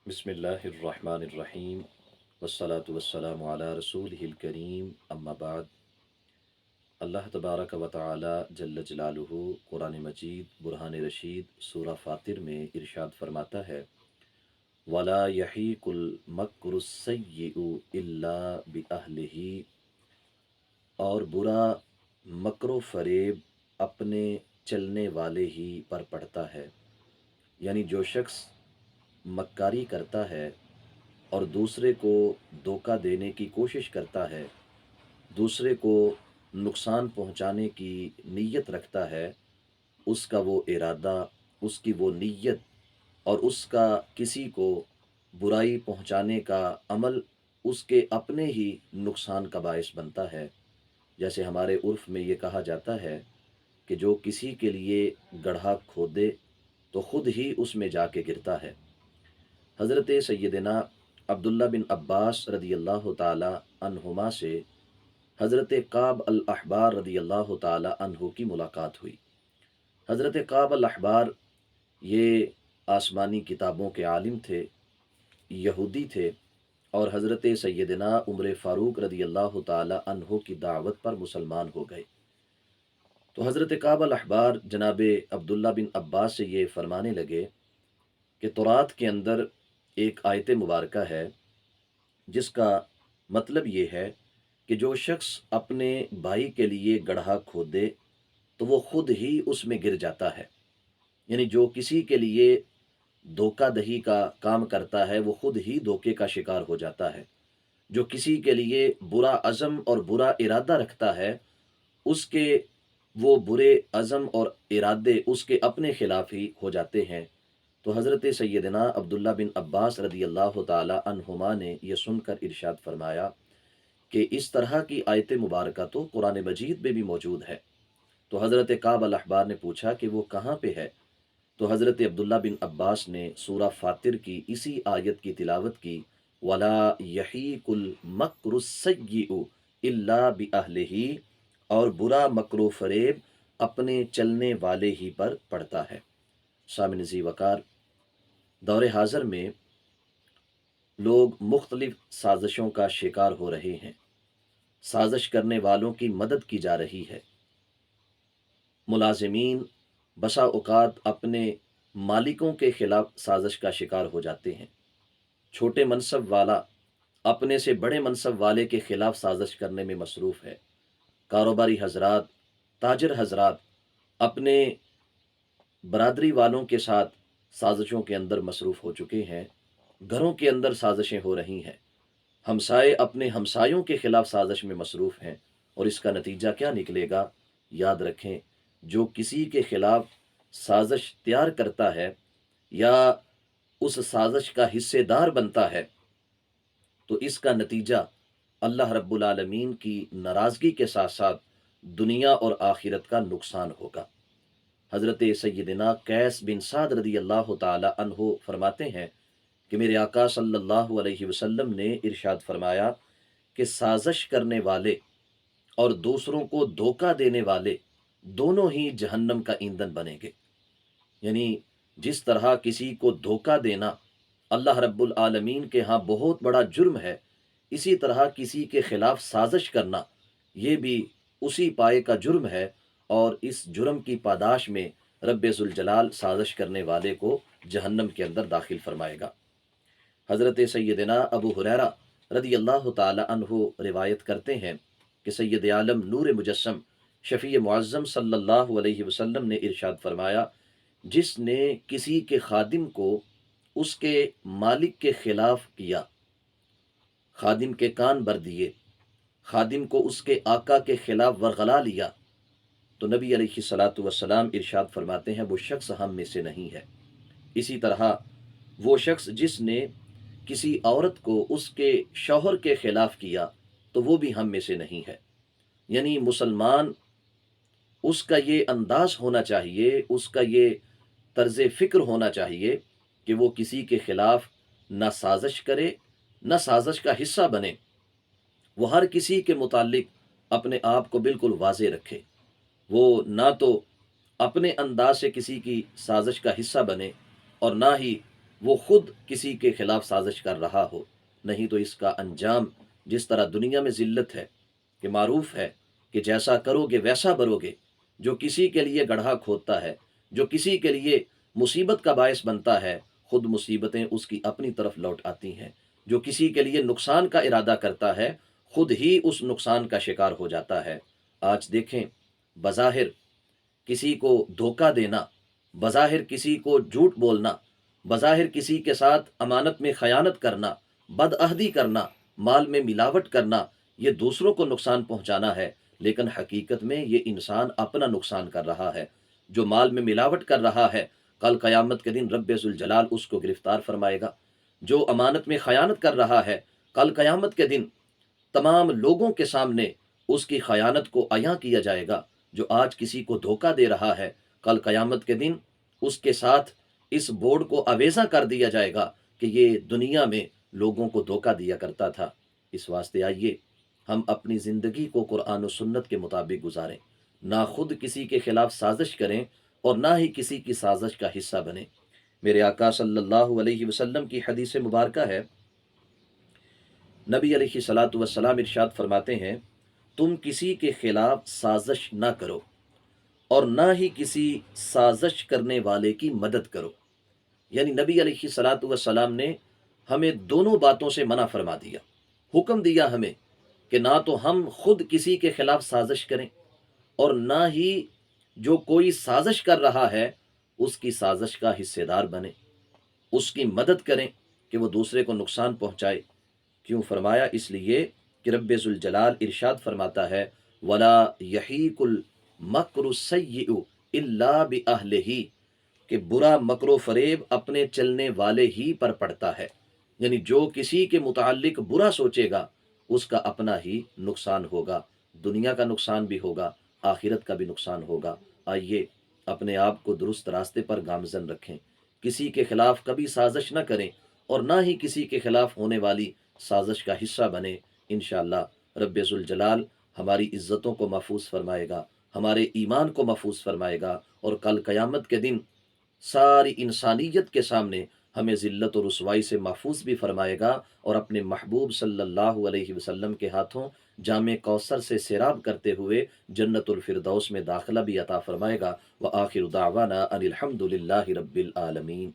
بسم اللہ الرحمن الرحیم والصلاة والسلام علی رسولہ الکریم اما بعد۔ اللہ تبارک و تعالی جل جلالہ قرآن مجید برہان رشید سورہ فاطر میں ارشاد فرماتا ہے وَلَا يَحِيقُ الْمَكْرُ السَّيِّئُ إِلَّا بِأَهْلِهِ، اور برا مکر و فریب اپنے چلنے والے ہی پر پڑتا ہے، یعنی جو شخص مکاری کرتا ہے اور دوسرے کو دھوکہ دینے کی کوشش کرتا ہے، دوسرے کو نقصان پہنچانے کی نیت رکھتا ہے، اس کا وہ ارادہ، اس کی وہ نیت اور اس کا کسی کو برائی پہنچانے کا عمل اس کے اپنے ہی نقصان کا باعث بنتا ہے۔ جیسے ہمارے عرف میں یہ کہا جاتا ہے کہ جو کسی کے لیے گڑھا کھودے تو خود ہی اس میں جا کے گرتا ہے۔ حضرت سیدنا عبداللہ بن عباس رضی اللہ تعالی عنہما سے حضرت کعب الاحبار رضی اللہ تعالی عنہ کی ملاقات ہوئی۔ حضرت کعب الاحبار یہ آسمانی کتابوں کے عالم تھے، یہودی تھے، اور حضرت سیدنا عمر فاروق رضی اللہ تعالی عنہ کی دعوت پر مسلمان ہو گئے۔ تو حضرت کعب الاحبار جناب عبداللہ بن عباس سے یہ فرمانے لگے کہ تورات کے اندر ایک آیت مبارکہ ہے جس کا مطلب یہ ہے کہ جو شخص اپنے بھائی کے لیے گڑھا کھودے تو وہ خود ہی اس میں گر جاتا ہے، یعنی جو کسی کے لیے دھوکہ دہی کا کام کرتا ہے وہ خود ہی دھوکے کا شکار ہو جاتا ہے، جو کسی کے لیے برا عزم اور برا ارادہ رکھتا ہے اس کے وہ برے عزم اور ارادے اس کے اپنے خلاف ہی ہو جاتے ہیں۔ تو حضرت سیدنا عبداللہ بن عباس رضی اللہ تعالی عنہما نے یہ سن کر ارشاد فرمایا کہ اس طرح کی آیت مبارکہ تو قرآن مجید میں بھی موجود ہے۔ تو حضرت کعب الاحبار نے پوچھا کہ وہ کہاں پہ ہے؟ تو حضرت عبداللہ بن عباس نے سورہ فاطر کی اسی آیت کی تلاوت کی وَلَا يَحِيقُ الْمَكْرُ السَّيِّئُ إِلَّا بِأَهْلِهِ، اور برا مکر و فریب اپنے چلنے والے ہی پر پڑتا ہے۔ سامعین ذی وقار، دور حاضر میں لوگ مختلف سازشوں کا شکار ہو رہے ہیں، سازش کرنے والوں کی مدد کی جا رہی ہے۔ ملازمین بسا اوقات اپنے مالکوں کے خلاف سازش کا شکار ہو جاتے ہیں، چھوٹے منصب والا اپنے سے بڑے منصب والے کے خلاف سازش کرنے میں مصروف ہے، کاروباری حضرات، تاجر حضرات اپنے برادری والوں کے ساتھ سازشوں کے اندر مصروف ہو چکے ہیں، گھروں کے اندر سازشیں ہو رہی ہیں، ہمسائے اپنے ہمسایوں کے خلاف سازش میں مصروف ہیں، اور اس کا نتیجہ کیا نکلے گا؟ یاد رکھیں، جو کسی کے خلاف سازش تیار کرتا ہے یا اس سازش کا حصے دار بنتا ہے تو اس کا نتیجہ اللہ رب العالمین کی ناراضگی کے ساتھ ساتھ دنیا اور آخرت کا نقصان ہوگا۔ حضرت سیدنا قیس بن سعد رضی اللہ تعالی عنہ فرماتے ہیں کہ میرے آقا صلی اللہ علیہ وسلم نے ارشاد فرمایا کہ سازش کرنے والے اور دوسروں کو دھوکہ دینے والے دونوں ہی جہنم کا ایندھن بنیں گے، یعنی جس طرح کسی کو دھوکہ دینا اللہ رب العالمین کے ہاں بہت بڑا جرم ہے، اسی طرح کسی کے خلاف سازش کرنا یہ بھی اسی پائے کا جرم ہے، اور اس جرم کی پاداش میں رب ذوالجلال سازش کرنے والے کو جہنم کے اندر داخل فرمائے گا۔ حضرت سیدنا ابو ہریرہ رضی اللہ تعالی عنہ روایت کرتے ہیں کہ سید عالم نور مجسم شفیع معظم صلی اللہ علیہ وسلم نے ارشاد فرمایا جس نے کسی کے خادم کو اس کے مالک کے خلاف کیا، خادم کے کان بھر دیے، خادم کو اس کے آقا کے خلاف ورغلا لیا، تو نبی علیہ الصلاۃ والسلام ارشاد فرماتے ہیں وہ شخص ہم میں سے نہیں ہے۔ اسی طرح وہ شخص جس نے کسی عورت کو اس کے شوہر کے خلاف کیا تو وہ بھی ہم میں سے نہیں ہے۔ یعنی مسلمان اس کا یہ انداز ہونا چاہیے، اس کا یہ طرز فکر ہونا چاہیے کہ وہ کسی کے خلاف نہ سازش کرے نہ سازش کا حصہ بنے، وہ ہر کسی کے متعلق اپنے آپ کو بالکل واضح رکھے، وہ نہ تو اپنے انداز سے کسی کی سازش کا حصہ بنے اور نہ ہی وہ خود کسی کے خلاف سازش کر رہا ہو، نہیں تو اس کا انجام جس طرح دنیا میں ذلت ہے کہ معروف ہے کہ جیسا کرو گے ویسا بھرو گے، جو کسی کے لیے گڑھا کھودتا ہے، جو کسی کے لیے مصیبت کا باعث بنتا ہے، خود مصیبتیں اس کی اپنی طرف لوٹ آتی ہیں، جو کسی کے لیے نقصان کا ارادہ کرتا ہے خود ہی اس نقصان کا شکار ہو جاتا ہے۔ آج دیکھیں، بظاہر کسی کو دھوکہ دینا، بظاہر کسی کو جھوٹ بولنا، بظاہر کسی کے ساتھ امانت میں خیانت کرنا، بدعہدی کرنا، مال میں ملاوٹ کرنا، یہ دوسروں کو نقصان پہنچانا ہے، لیکن حقیقت میں یہ انسان اپنا نقصان کر رہا ہے۔ جو مال میں ملاوٹ کر رہا ہے، کل قیامت کے دن رب ذوالجلال اس کو گرفتار فرمائے گا۔ جو امانت میں خیانت کر رہا ہے، کل قیامت کے دن تمام لوگوں کے سامنے اس کی خیانت کو عیاں کیا جائے گا۔ جو آج کسی کو دھوکہ دے رہا ہے، کل قیامت کے دن اس کے ساتھ اس بورڈ کو اویزا کر دیا جائے گا کہ یہ دنیا میں لوگوں کو دھوکہ دیا کرتا تھا۔ اس واسطے آئیے ہم اپنی زندگی کو قرآن و سنت کے مطابق گزاریں، نہ خود کسی کے خلاف سازش کریں اور نہ ہی کسی کی سازش کا حصہ بنیں۔ میرے آقا صلی اللہ علیہ وسلم کی حدیث مبارکہ ہے، نبی علیہ الصلاۃ والسلام ارشاد فرماتے ہیں، تم کسی کے خلاف سازش نہ کرو اور نہ ہی کسی سازش کرنے والے کی مدد کرو۔ یعنی نبی علیہ الصلاۃ والسلام نے ہمیں دونوں باتوں سے منع فرما دیا، حکم دیا ہمیں کہ نہ تو ہم خود کسی کے خلاف سازش کریں اور نہ ہی جو کوئی سازش کر رہا ہے اس کی سازش کا حصے دار بنے، اس کی مدد کریں کہ وہ دوسرے کو نقصان پہنچائے۔ کیوں فرمایا؟ اس لیے کہ رب ذوالجلال ارشاد فرماتا ہے، وَلَا يَحِيقُ الْمَكْرُ السَّيِّئُ إِلَّا بِأَهْلِهِ، کہ برا مکر و فریب اپنے چلنے والے ہی پر پڑتا ہے۔ یعنی جو کسی کے متعلق برا سوچے گا اس کا اپنا ہی نقصان ہوگا، دنیا کا نقصان بھی ہوگا، آخرت کا بھی نقصان ہوگا۔ آئیے اپنے آپ کو درست راستے پر گامزن رکھیں، کسی کے خلاف کبھی سازش نہ کریں اور نہ ہی کسی کے خلاف ہونے والی سازش کا حصہ بنے۔ انشاءاللہ رب ذوالجلال ہماری عزتوں کو محفوظ فرمائے گا، ہمارے ایمان کو محفوظ فرمائے گا، اور کل قیامت کے دن ساری انسانیت کے سامنے ہمیں ذلت و رسوائی سے محفوظ بھی فرمائے گا، اور اپنے محبوب صلی اللہ علیہ وسلم کے ہاتھوں جام کوثر سے سیراب کرتے ہوئے جنت الفردوس میں داخلہ بھی عطا فرمائے گا۔ وآخر دعوانا ان الحمد للہ رب العالمین۔